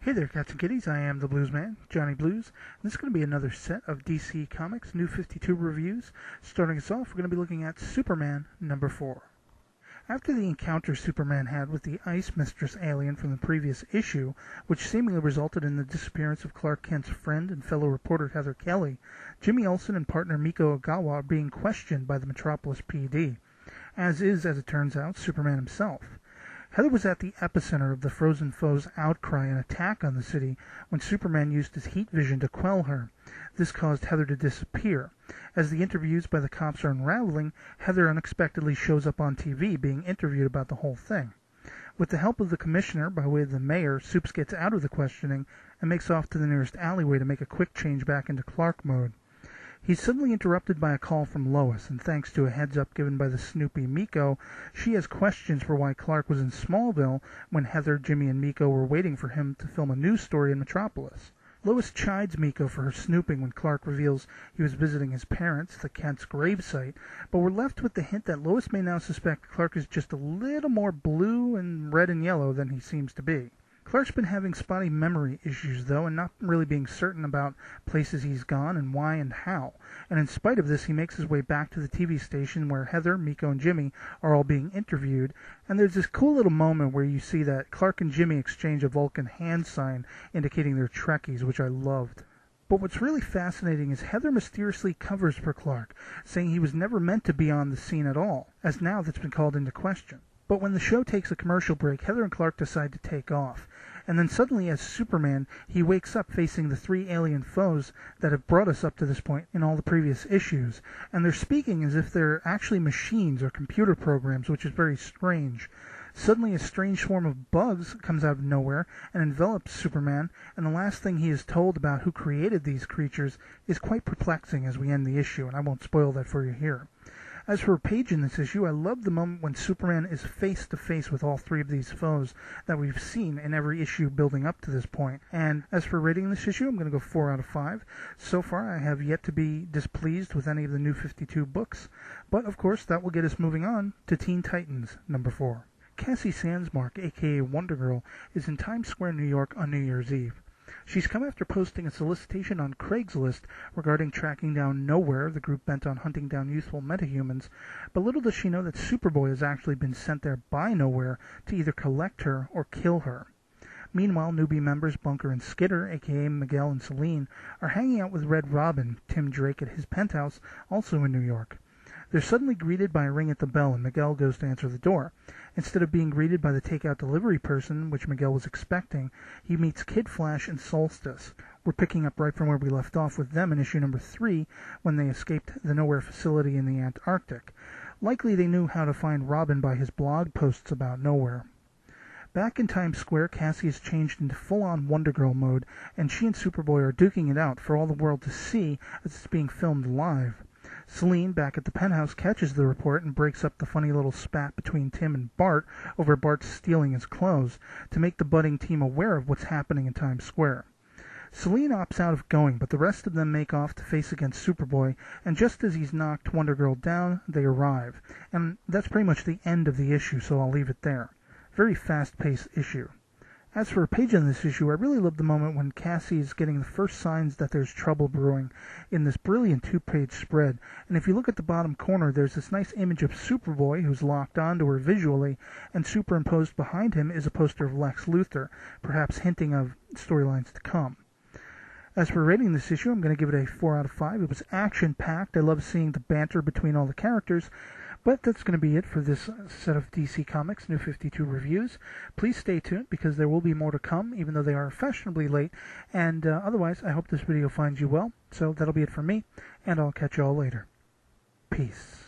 Hey there, cats and kitties. I am the Blues Man, Johnny Blues, and this is going to be another set of DC Comics New 52 reviews. Starting us off, we're going to be looking at Superman #4. After the encounter Superman had with the Ice Mistress alien from the previous issue, which seemingly resulted in the disappearance of Clark Kent's friend and fellow reporter Heather Kelly, Jimmy Olsen and partner Miko Ogawa are being questioned by the Metropolis PD, as it turns out, Superman himself. Heather was at the epicenter of the Frozen Foe's outcry and attack on the city when Superman used his heat vision to quell her. This caused Heather to disappear. As the interviews by the cops are unraveling, Heather unexpectedly shows up on TV being interviewed about the whole thing. With the help of the commissioner, by way of the mayor, Supes gets out of the questioning and makes off to the nearest alleyway to make a quick change back into Clark mode. He's suddenly interrupted by a call from Lois, and thanks to a heads-up given by the Snoopy Miko, she has questions for why Clark was in Smallville when Heather, Jimmy, and Miko were waiting for him to film a news story in Metropolis. Lois chides Miko for her snooping when Clark reveals he was visiting his parents, the Kent's gravesite, but we're left with the hint that Lois may now suspect Clark is just a little more blue and red and yellow than he seems to be. Clark's been having spotty memory issues, though, and not really being certain about places he's gone and why and how. And in spite of this, he makes his way back to the TV station where Heather, Miko, and Jimmy are all being interviewed. And there's this cool little moment where you see that Clark and Jimmy exchange a Vulcan hand sign indicating they're Trekkies, which I loved. But what's really fascinating is Heather mysteriously covers for Clark, saying he was never meant to be on the scene at all, as now that's been called into question. But when the show takes a commercial break, Heather and Clark decide to take off. And then suddenly, as Superman, he wakes up facing the three alien foes that have brought us up to this point in all the previous issues. And they're speaking as if they're actually machines or computer programs, which is very strange. Suddenly, a strange swarm of bugs comes out of nowhere and envelops Superman, and the last thing he is told about who created these creatures is quite perplexing as we end the issue, and I won't spoil that for you here. As for a page in this issue, I love the moment when Superman is face-to-face with all three of these foes that we've seen in every issue building up to this point. And as for rating this issue, I'm going to go 4 out of 5. So far, I have yet to be displeased with any of the New 52 books. But, of course, that will get us moving on to Teen Titans #4. Cassie Sandsmark, a.k.a. Wonder Girl, is in Times Square, New York on New Year's Eve. She's come after posting a solicitation on Craigslist regarding tracking down N.O.W.H.E.R.E, the group bent on hunting down youthful metahumans, but little does she know that Superboy has actually been sent there by N.O.W.H.E.R.E to either collect her or kill her. Meanwhile, newbie members Bunker and Skitter, a.k.a. Miguel and Celine, are hanging out with Red Robin, Tim Drake, at his penthouse, also in New York. They're suddenly greeted by a ring at the bell, and Miguel goes to answer the door. Instead of being greeted by the takeout delivery person, which Miguel was expecting, he meets Kid Flash and Solstice. We're picking up right from where we left off with them in issue #3, when they escaped the N.O.W.H.E.R.E facility in the Antarctic. Likely they knew how to find Robin by his blog posts about N.O.W.H.E.R.E. Back in Times Square, Cassie has changed into full-on Wonder Girl mode, and she and Superboy are duking it out for all the world to see as it's being filmed live. Celine, back at the penthouse, catches the report and breaks up the funny little spat between Tim and Bart over Bart stealing his clothes to make the budding team aware of what's happening in Times Square. Celine opts out of going, but the rest of them make off to face against Superboy, and just as he's knocked Wonder Girl down, they arrive. And that's pretty much the end of the issue, so I'll leave it there. Very fast-paced issue. As for a page in this issue, I really love the moment when Cassie is getting the first signs that there's trouble brewing in this brilliant 2-page spread. And if you look at the bottom corner, there's this nice image of Superboy, who's locked onto her visually, and superimposed behind him is a poster of Lex Luthor, perhaps hinting of storylines to come. As for rating this issue, I'm going to give it a 4 out of 5. It was action-packed. I love seeing the banter between all the characters. But that's going to be it for this set of DC Comics New 52 reviews. Please stay tuned because there will be more to come, even though they are fashionably late. And otherwise, I hope this video finds you well. So that'll be it from me, and I'll catch you all later. Peace.